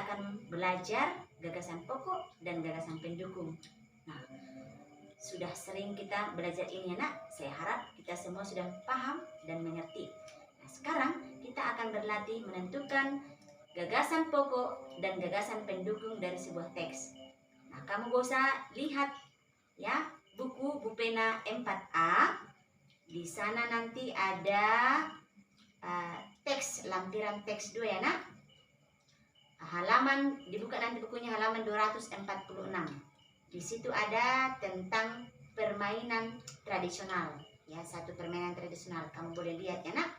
akan belajar gagasan pokok dan gagasan pendukung. Nah, sudah sering kita belajar ini ya nak. Saya harap kita semua sudah paham dan mengerti. Nah, sekarang kita akan berlatih menentukan gagasan pokok dan gagasan pendukung dari sebuah teks. Nah, kamu gak usah lihat ya buku pena 4A. Di sana nanti ada teks, lampiran teks 2 ya nak. Halaman, dibuka nanti bukunya halaman 246. Di situ ada tentang permainan tradisional. Ya, satu permainan tradisional. Kamu boleh lihat ya nak.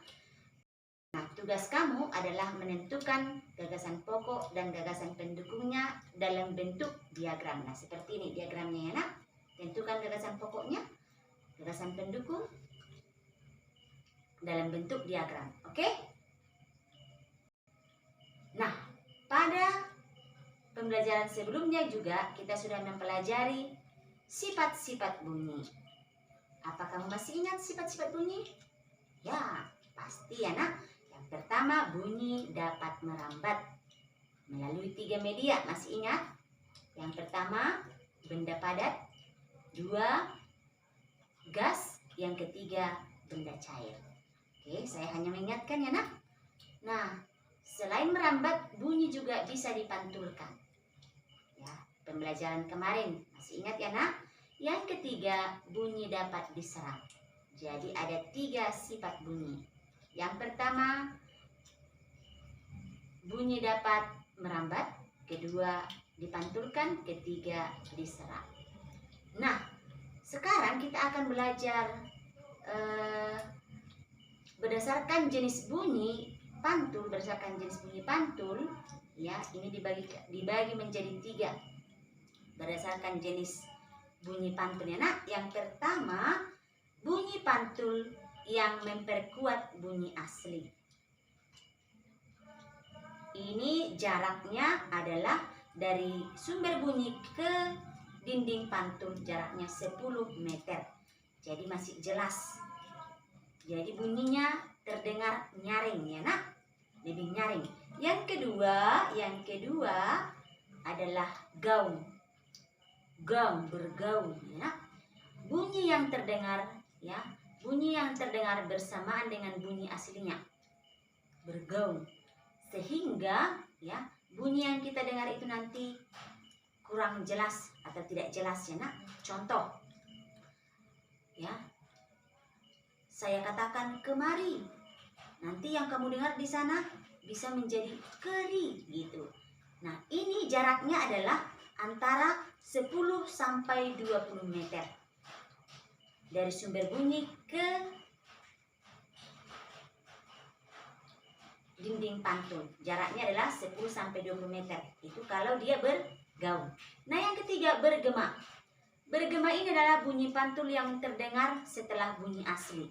Nah, tugas kamu adalah menentukan gagasan pokok dan gagasan pendukungnya dalam bentuk diagram. Nah, seperti ini diagramnya ya nak. Tentukan gagasan pokoknya, gagasan pendukung dalam bentuk diagram. Oke? Nah, pada pembelajaran sebelumnya juga kita sudah mempelajari sifat-sifat bunyi. Apa kamu masih ingat sifat-sifat bunyi? Ya, pasti ya nak. Yang pertama, bunyi dapat merambat melalui 3 media. Masih ingat? Yang pertama, benda padat. 2, gas. Yang ketiga, benda cair. Oke, saya hanya mengingatkan ya nak. Nah, selain merambat, bunyi juga bisa dipantulkan. Ya, pembelajaran kemarin masih ingat ya nak? Yang ketiga, bunyi dapat diserap. Jadi ada 3 sifat bunyi. Yang pertama, bunyi dapat merambat. Kedua, dipantulkan. Ketiga, diserap. Nah, sekarang kita akan belajar berdasarkan jenis bunyi pantul. Berdasarkan jenis bunyi pantul, ya, ini dibagi menjadi 3 berdasarkan jenis bunyi pantul ya nak. Yang pertama, bunyi pantul yang memperkuat bunyi asli. Ini jaraknya adalah dari sumber bunyi ke dinding pantul, jaraknya 10 meter. Jadi masih jelas. Jadi bunyinya terdengar nyaring ya nak, lebih nyaring. Yang kedua adalah gaung. Gaung, bergaung ya. Bunyi yang terdengar ya, bunyi yang terdengar bersamaan dengan bunyi aslinya. Bergaung. Sehingga ya, bunyi yang kita dengar itu nanti kurang jelas atau tidak jelas ya nak. Contoh ya, saya katakan kemari. Nanti yang kamu dengar di sana bisa menjadi keri gitu. Nah, ini jaraknya adalah antara 10 sampai 20 meter. Dari sumber bunyi ke dinding pantul. Jaraknya adalah 10 sampai 20 meter. Itu kalau dia bergaung. Nah, yang ketiga, bergema. Bergema ini adalah bunyi pantul yang terdengar setelah bunyi asli.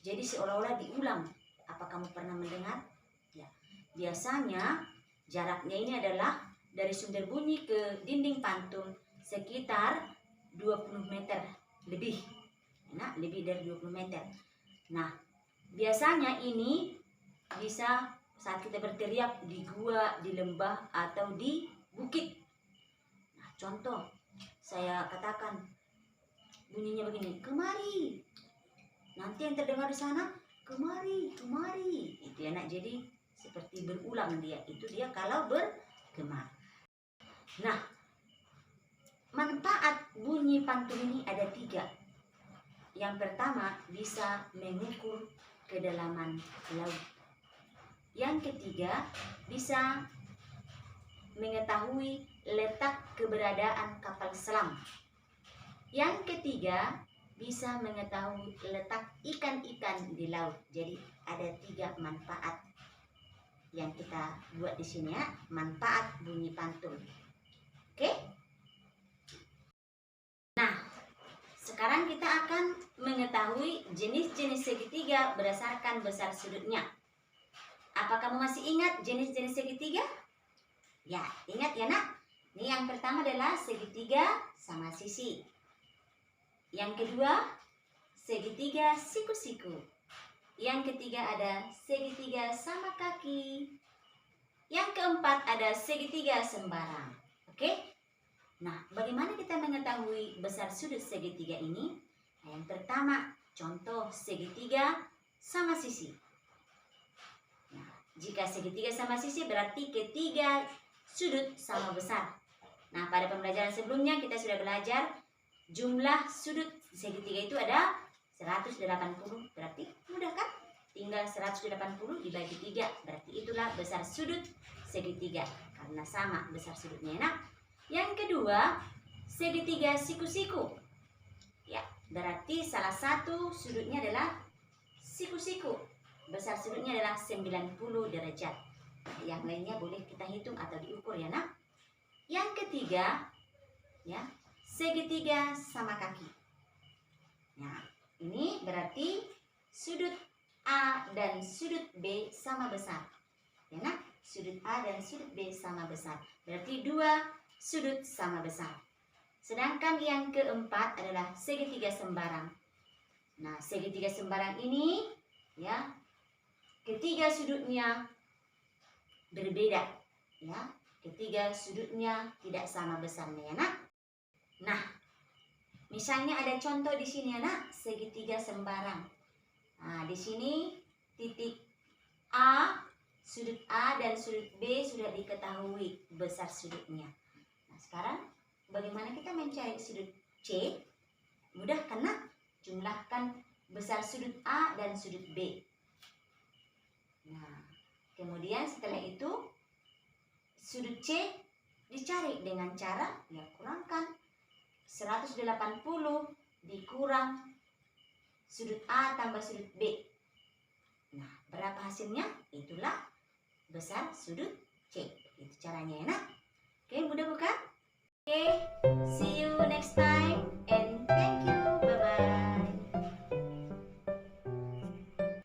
Jadi seolah-olah diulang. Apa kamu pernah mendengar? Ya. Biasanya jaraknya ini adalah dari sumber bunyi ke dinding pantul sekitar 20 meter lebih. Nah, lebih dari 20 meter. Nah, biasanya ini bisa saat kita berteriak di gua, di lembah, atau di bukit. Nah, contoh, saya katakan bunyinya begini, kemari. Nanti yang terdengar di sana, kemari, kemari. Itu ya nak, jadi seperti berulang dia. Itu dia kalau bergema. Nah, manfaat bunyi pantul ini ada 3. Yang pertama, bisa mengukur kedalaman laut. Yang ketiga, bisa mengetahui letak keberadaan kapal selam. Yang ketiga, bisa mengetahui letak ikan-ikan di laut. Jadi ada 3 manfaat yang kita buat di sini ya, manfaat bunyi pantul. Oke? Nah, sekarang kita akan mengetahui jenis-jenis segitiga berdasarkan besar sudutnya. Apa kamu masih ingat jenis-jenis segitiga? Ya, ingat ya nak? Ini yang pertama adalah segitiga sama sisi. Yang kedua, segitiga siku-siku. Yang ketiga ada segitiga sama kaki. Yang keempat ada segitiga sembarang. Oke? Nah, bagaimana kita mengetahui besar sudut segitiga ini? Nah, yang pertama, contoh segitiga sama sisi. Nah, jika segitiga sama sisi berarti ketiga sudut sama besar. Nah, pada pembelajaran sebelumnya kita sudah belajar jumlah sudut segitiga itu ada 180. Berarti mudah kan? Tinggal 180 dibagi 3. Berarti itulah besar sudut segitiga. Karena sama besar sudutnya. Nah, yang kedua, segitiga siku-siku. Ya, berarti salah satu sudutnya adalah siku-siku. Besar sudutnya adalah 90 derajat. Yang lainnya boleh kita hitung atau diukur ya, Nak. Yang ketiga, ya, segitiga sama kaki. Nah, ini berarti sudut A dan sudut B sama besar. Ya, Nak, sudut A dan sudut B sama besar. Berarti dua sudut sama besar. Sedangkan yang keempat adalah segitiga sembarang. Nah, segitiga sembarang ini, ya, ketiga sudutnya berbeda, ya. Ketiga sudutnya tidak sama besarnya, ya, Nak. Nah, misalnya ada contoh di sini, ya, Nak, segitiga sembarang. Nah, di sini titik A, sudut A dan sudut B sudah diketahui besar sudutnya. Nah, sekarang bagaimana kita mencari sudut C? Mudah kan, Nak? Jumlahkan besar sudut A dan sudut B. Nah, kemudian setelah itu sudut C dicari dengan cara ya kurangkan 180 dikurang sudut A tambah sudut B. Nah, berapa hasilnya? Itulah besar sudut C. Itu caranya, ya, Nak. Oke, mudah bukan? Okay, see you next time and thank you.